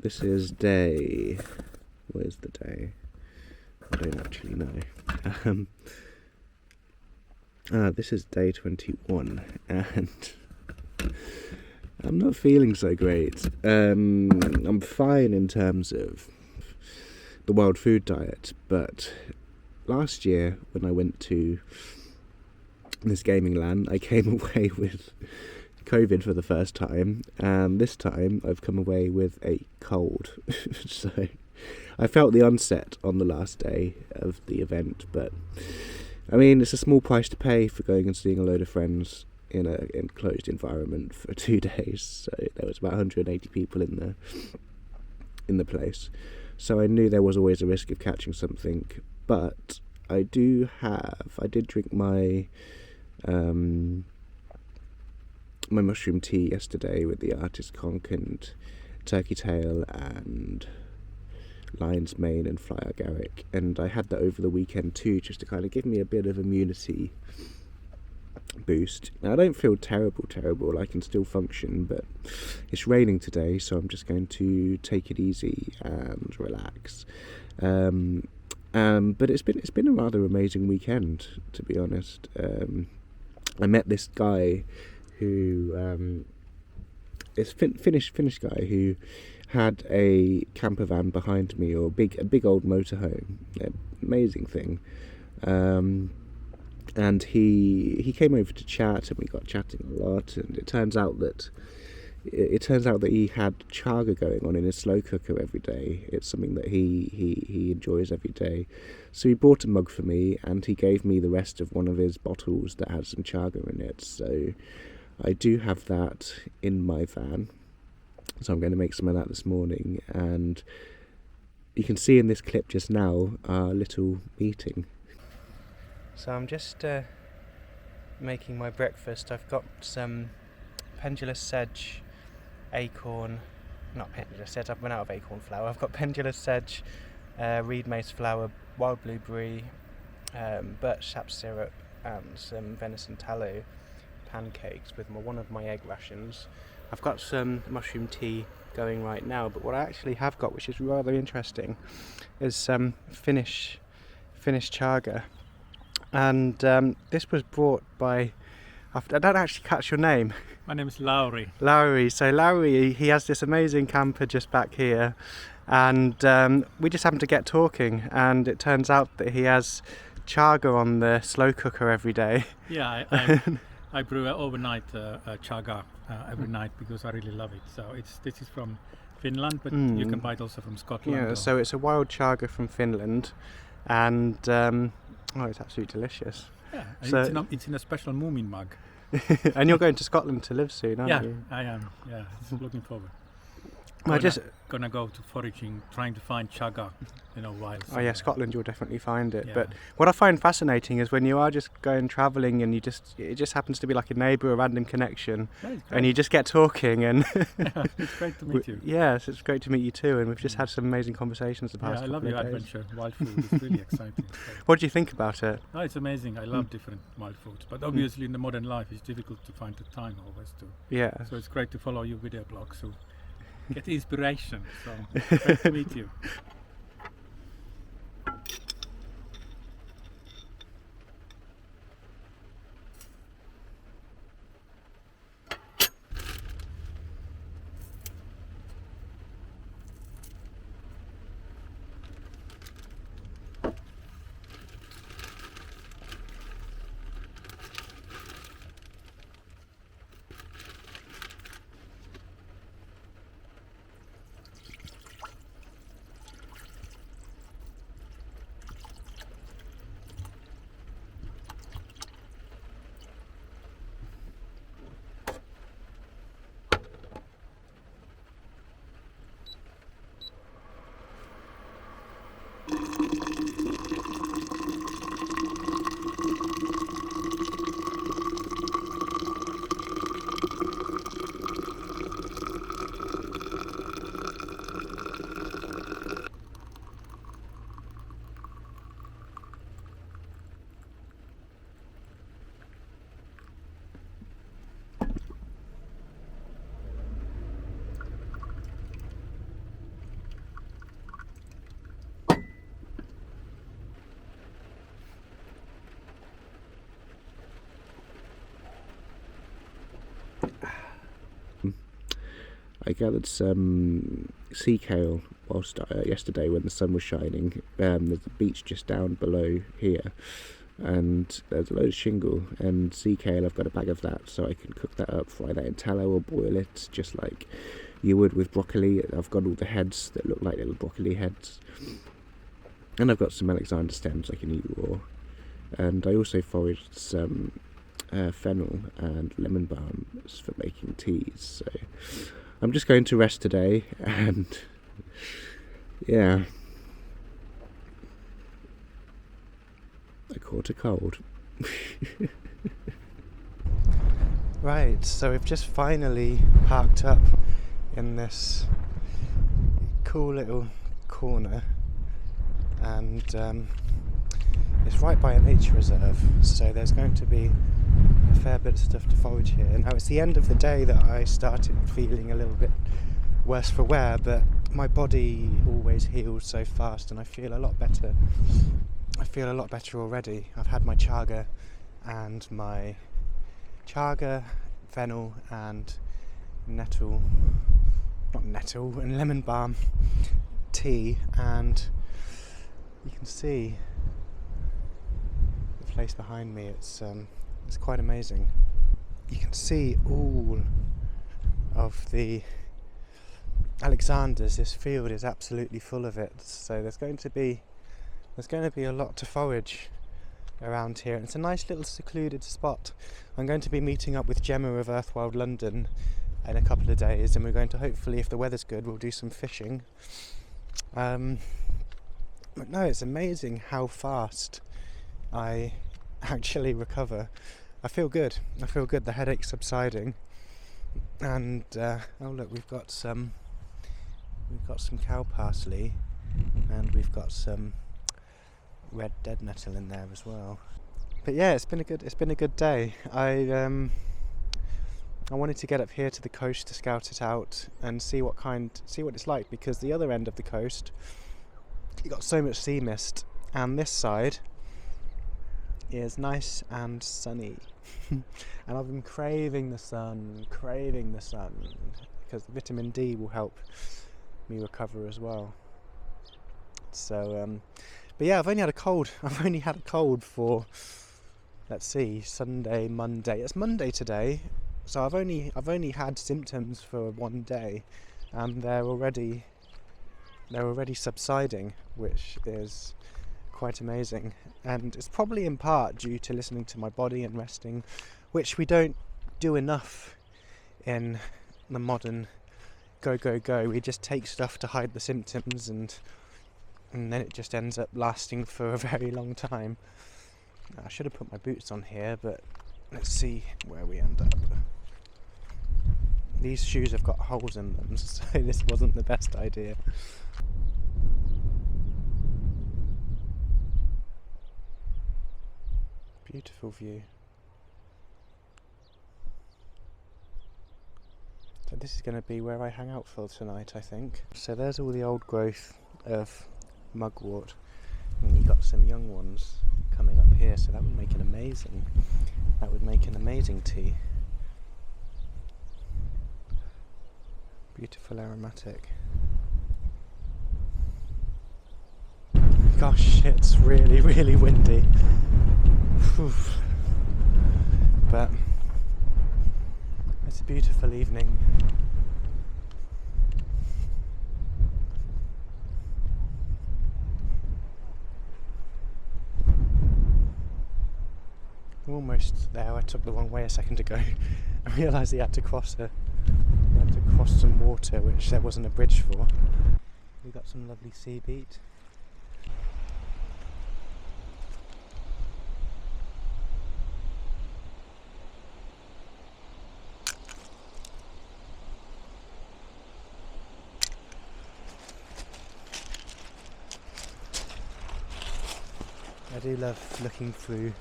This is day... Where's the day? I don't actually know. This is day 21, and I'm not feeling so great. I'm fine in terms of the World Food Diet, but last year when I went to this gaming LAN, I came away with COVID for the first time, and this time I've come away with a cold. So I felt the onset on the last day of the event, but I mean, it's a small price to pay for going and seeing a load of friends in an enclosed environment for 2 days. So there was about 180 people in the place, so I knew there was always a risk of catching something. But I did drink my my mushroom tea yesterday with the artist conch and turkey tail and lion's mane and fly agaric, and I had that over the weekend too, just to kind of give me a bit of immunity boost. Now, I don't feel terrible, I can still function, but it's raining today, so I'm just going to take it easy and relax. But it's been a rather amazing weekend, to be honest. I met this guy who is Finnish guy who had a camper van behind me, or a big old motorhome, amazing thing. And he came over to chat, and we got chatting a lot. And it turns out that he had chaga going on in his slow cooker every day. It's something that he enjoys every day. So he bought a mug for me, and he gave me the rest of one of his bottles that had some chaga in it. So I do have that in my van. So I'm going to make some of that this morning, and you can see in this clip just now our little meeting. So I'm just making my breakfast. I've got some pendulous sedge, not pendulous sedge, I've run out of acorn flour. I've got pendulous sedge, reed mace flour, wild blueberry, birch sap syrup, and some venison tallow pancakes with one of my egg rations. I've got some mushroom tea going right now, but what I actually have got, which is rather interesting, is some Finnish chaga. And this was brought by... I don't actually catch your name. My name is Lauri. Lauri. So Lauri, he has this amazing camper just back here, and we just happened to get talking, and it turns out that he has chaga on the slow cooker every day. Yeah, I brew overnight chaga every night because I really love it. So this is from Finland, but you can buy it also from Scotland. Yeah, so it's a wild chaga from Finland, and it's absolutely delicious. Yeah, so it's in a special Moomin mug. And you're going to Scotland to live soon, aren't you? Yeah, I am. Yeah, looking forward. I'm gonna go to foraging, trying to find chaga, while. Oh yeah, Scotland, you'll definitely find it. Yeah. But what I find fascinating is when you are just going travelling, and it just happens to be like a neighbour, a random connection, and you just get talking, and yeah, it's great to meet you. Yes, it's great to meet you too, and we've just had some amazing conversations the past couple of days. I love your adventure. Wild food is really exciting. What do you think about it? Oh, it's amazing. I love different wild foods, but obviously in the modern life it's difficult to find the time always to. Yeah. So it's great to follow your video blog. So. Get inspiration, so great to meet you. I gathered some sea kale whilst yesterday when the sun was shining. There's a beach just down below here, and there's a load of shingle and sea kale. I've got a bag of that, so I can cook that up, fry that in tallow or boil it just like you would with broccoli. I've got all the heads that look like little broccoli heads, and I've got some Alexander stems I can eat raw. And I also foraged some fennel and lemon balm for making teas. So I'm just going to rest today, and yeah, I caught a cold. Right, so we've just finally parked up in this cool little corner, and it's right by a nature reserve, so there's going to be a fair bit of stuff to forage here. Now it's the end of the day that I started feeling a little bit worse for wear, but my body always heals so fast and I feel a lot better. I feel a lot better already. I've had my chaga and fennel and and lemon balm tea, and you can see the place behind me. It's quite amazing. You can see all of the Alexanders. This field is absolutely full of it, so there's going to be a lot to forage around here. It's a nice little secluded spot. I'm going to be meeting up with Gemma of Earthwild London in a couple of days, and we're going to, hopefully, if the weather's good, we'll do some fishing. But no, it's amazing how fast I actually recover. I feel good. The headache's subsiding, and oh look, we've got some cow parsley, and we've got some red dead nettle in there as well. But yeah, it's been a good day. I wanted to get up here to the coast to scout it out and see what it's like, because the other end of the coast, you got so much sea mist, and this side is nice and sunny. And I've been craving the sun, because the vitamin D will help me recover as well. So but yeah, I've only had a cold for, let's see, Sunday, Monday. It's Monday today, so I've only had symptoms for one day, and they're already subsiding, which is quite amazing. And it's probably in part due to listening to my body and resting, which we don't do enough in the modern go. We just take stuff to hide the symptoms, and then it just ends up lasting for a very long time. I should have put my boots on here, but let's see where we end up. These shoes have got holes in them, so this wasn't the best idea. Beautiful view. So this is going to be where I hang out for tonight, I think. So there's all the old growth of mugwort, and you've got some young ones coming up here, so that would make an amazing tea. Beautiful aromatic. Gosh, it's really, really windy. But it's a beautiful evening. We're almost there. I took the wrong way a second ago. I realised you had to cross some water, which there wasn't a bridge for. We got some lovely sea beet. I do love looking through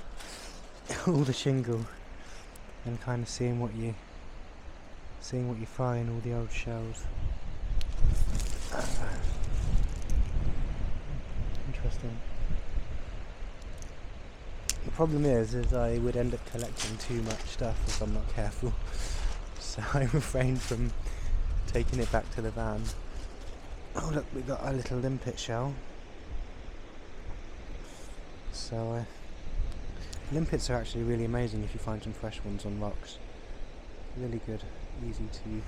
all the shingle and kind of seeing what you find, all the old shells. Interesting. The problem is I would end up collecting too much stuff if I'm not careful, so I refrain from taking it back to the van. Oh look, we got a little limpet shell. So limpets are actually really amazing if you find some fresh ones on rocks. Really good, easy to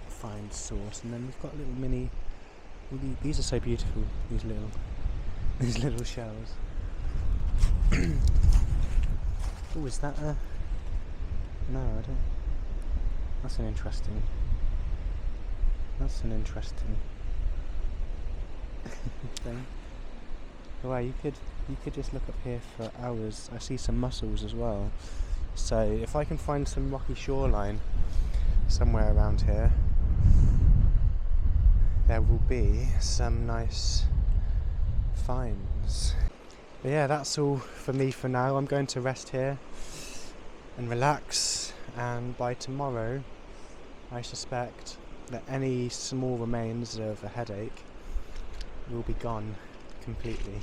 find source. And then we've got little mini. These are so beautiful. These little shells. Oh, is that a? No, I don't. That's an interesting thing. Wow, you could just look up here for hours. I see some mussels as well. So if I can find some rocky shoreline somewhere around here, there will be some nice finds. But yeah, that's all for me for now. I'm going to rest here and relax, and by tomorrow I suspect that any small remains of a headache will be gone completely.